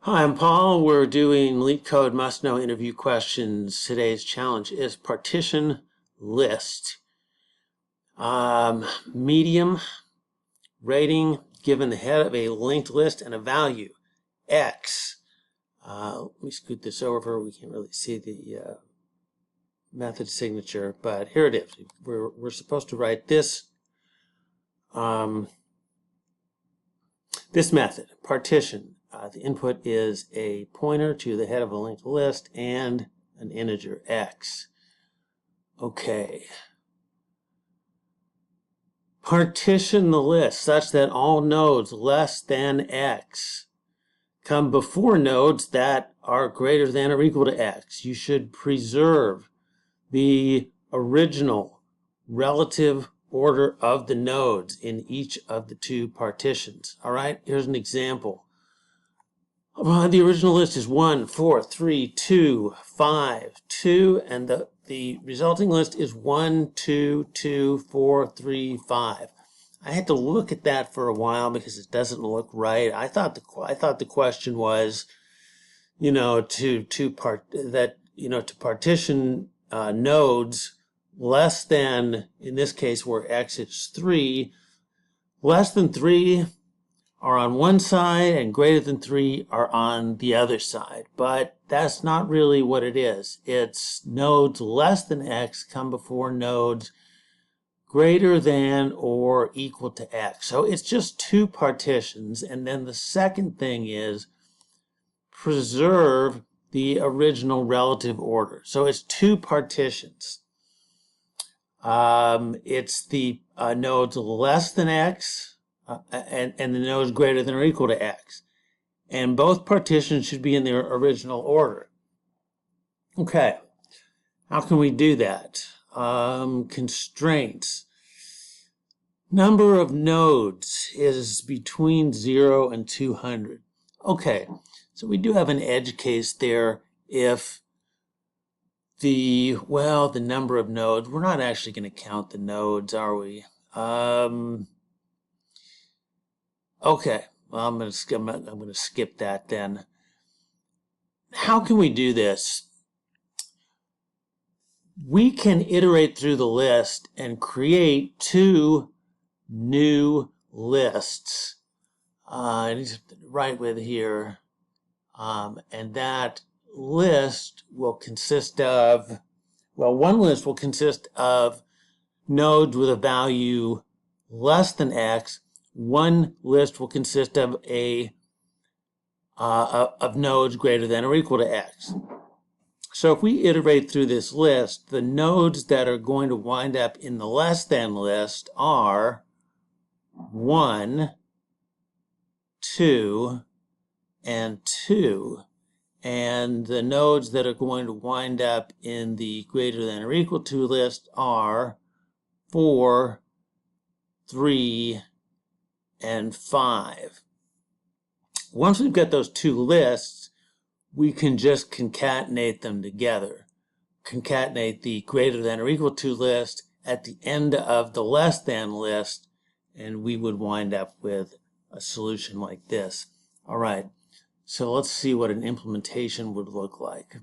Hi, I'm Paul. We're doing Leetcode must-know interview questions. Today's challenge is partition list. Medium rating given the head of a linked list and a value, X. Let me scoot this over. We can't really see the method signature, but here it is. We're supposed to write this this method, partition. The input is a pointer to the head of a linked list and an integer x. Okay. Partition the list such that all nodes less than x come before nodes that are greater than or equal to x. You should preserve the original relative order of the nodes in each of the two partitions. All right, here's an example. The original list is 1, 4, 3, 2, 5, 2, and the resulting list is 1, 2, 2, 4, 3, 5. I had to look at that for a while because it doesn't look right. I thought the question was, to partition nodes less than, in this case where x is 3, less than 3 are on one side and greater than 3 are on the other side. But that's not really what it is. It's nodes less than x come before nodes greater than or equal to x. So it's just two partitions. And then the second thing is preserve the original relative order. So it's two partitions. It's the nodes less than x and the nodes greater than or equal to x. And both partitions should be in their original order. Okay, how can we do that? Constraints. Number of nodes is between 0 and 200. Okay, so we do have an edge case there if the number of nodes, we're not actually going to count the nodes, are we? Okay, well, I'm going to skip that then. How can we do this? We can iterate through the list and create two new lists. I need something to write with here. And that list will consist of, one list will consist of nodes with a value less than x. One list will consist of of nodes greater than or equal to x. So if we iterate through this list, the nodes that are going to wind up in the less than list are 1, 2, and 2. And the nodes that are going to wind up in the greater than or equal to list are 4, 3, and 5. Once we've got those two lists, we can just concatenate them together. Concatenate the greater than or equal to list at the end of the less than list, and we would wind up with a solution like this. All right, so let's see what an implementation would look like.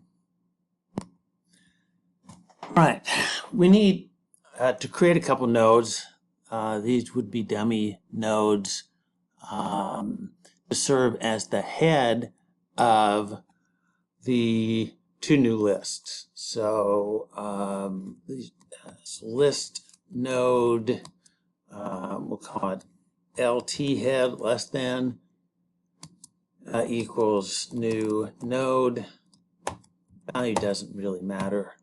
All right, we need to create a couple nodes. These would be dummy nodes to serve as the head of the two new lists. So this list node, we'll call it LT head less than equals new node. Value doesn't really matter.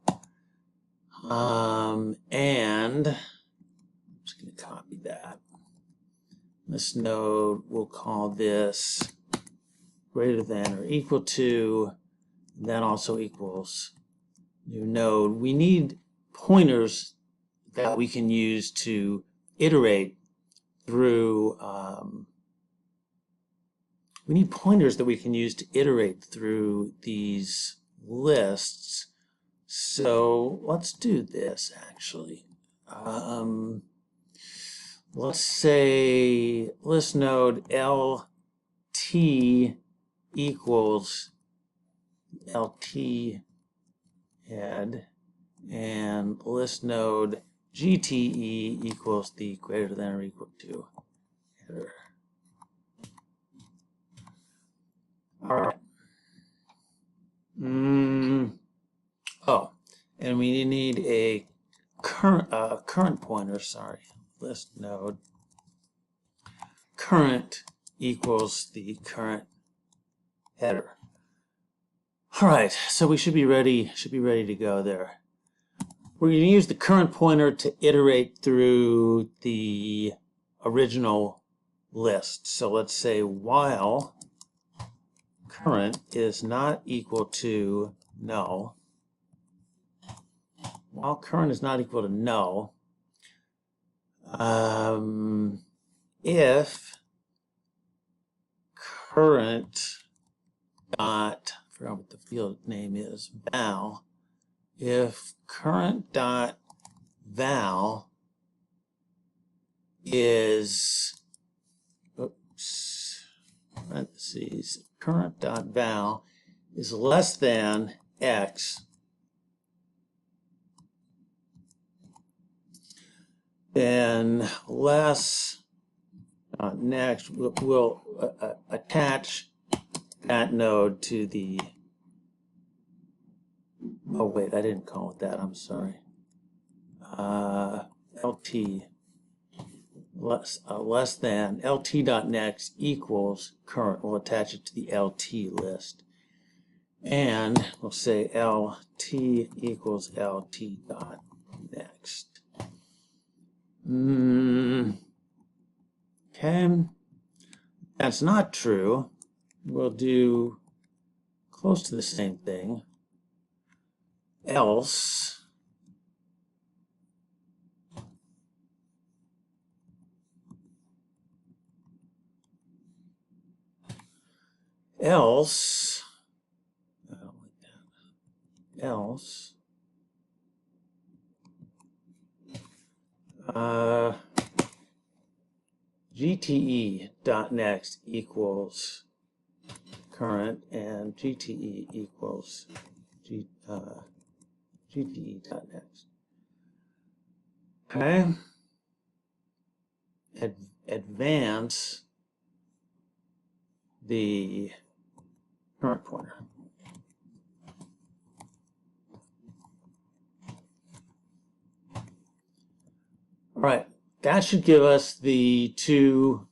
And I'm just going to copy that. This node, we'll call this greater than or equal to, and that also equals new node. We need pointers that we can use to iterate through, these lists. So let's do this actually. Let's say list node LT equals LT head, and list node GTE equals the greater than or equal to header. All right. Oh, and we need a current pointer. Sorry, list node current equals the current header. All right, so we should be ready. To go there. We're going to use the current pointer to iterate through the original list. So let's say while current is not equal to null. While current is not equal to null, if current dot, I forgot what the field name is, val, if current dot val is, parentheses, current dot val is less than x, then less next we'll attach that node to the, oh wait, I didn't call it that, I'm sorry, LT less than LT.next equals current. We'll attach it to the LT list, and we'll say LT equals LT.next. Okay, that's not true. We'll do close to the same thing. Else GTE.next equals current, and GTE equals GTE.next. Okay. Advance the current pointer. All right, that should give us the two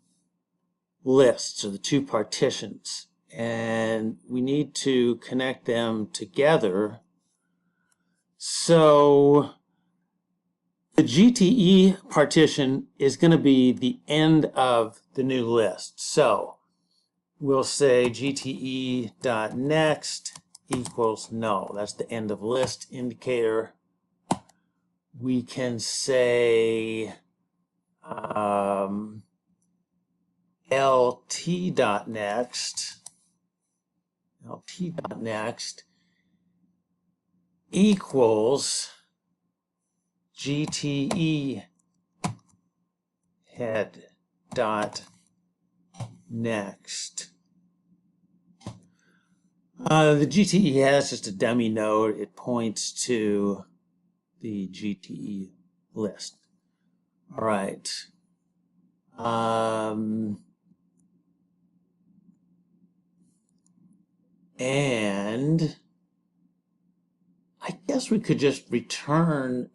lists, or the two partitions, and we need to connect them together. So the GTE partition is going to be the end of the new list. So we'll say GTE.next equals null. That's the end of list indicator. We can say LT.next equals GTE head dot next. The GTE head is just a dummy node. It points to the GTE list. All right. And I guess we could just return,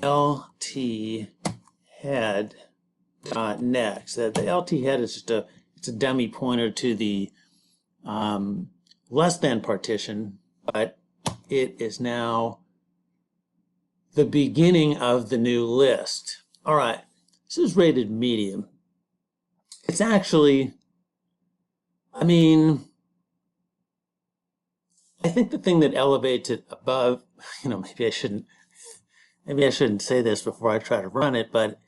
LT head dot next. The LT head is just it's a dummy pointer to the less than partition, but it is now the beginning of the new list. All right, this is rated medium. It's actually, I mean, I think the thing that elevates it above, maybe I shouldn't say this before I try to run it, but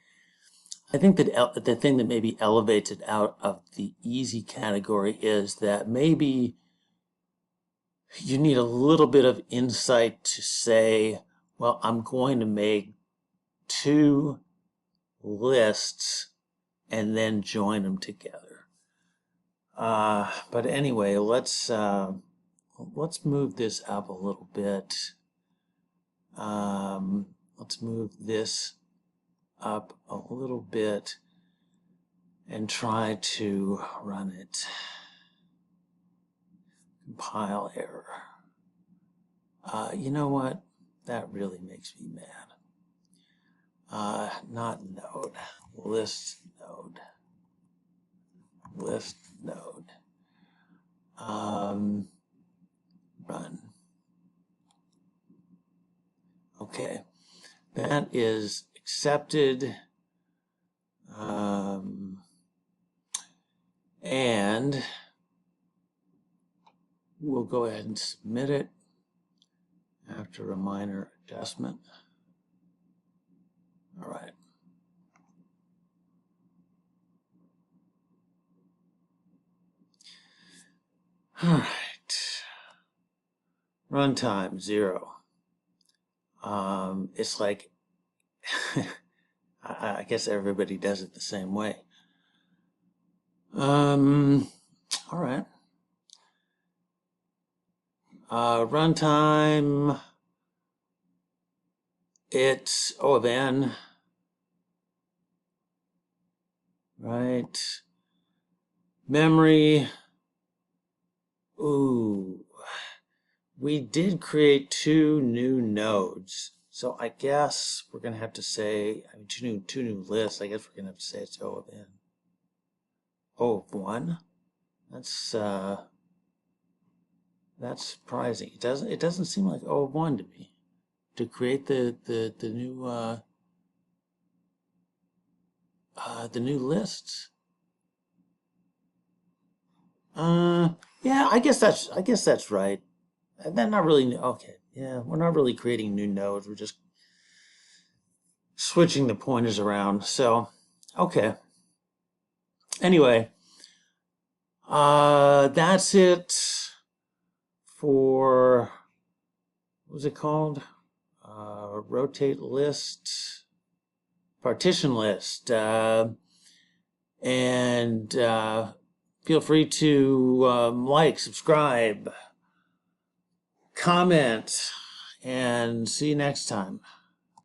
I think that the thing that maybe elevates it out of the easy category is that maybe you need a little bit of insight to say, well, I'm going to make two lists and then join them together. But anyway, let's move this up a little bit. Let's move this up a little bit and try to run it. Compile error. You know what? That really makes me mad. Not node. List node. List node. Run. Okay. That is accepted. And we'll go ahead and submit it after a minor adjustment. All right. All right. Runtime 0. It's like I guess everybody does it the same way. All right. Runtime, it's O of n, right? Memory, ooh, we did create 2 new nodes. So I guess we're going to have to say, I mean, two new lists. I guess we're going to have to say it's O of n. O of 1? That's surprising. It doesn't seem like O of 1 to me. To create the new lists. Yeah, I guess that's right. They're not really okay. Yeah, we're not really creating new nodes. We're just switching the pointers around. So, okay. Anyway, that's it for, what was it called? Rotate list, partition list, and feel free to like, subscribe, comment, and see you next time.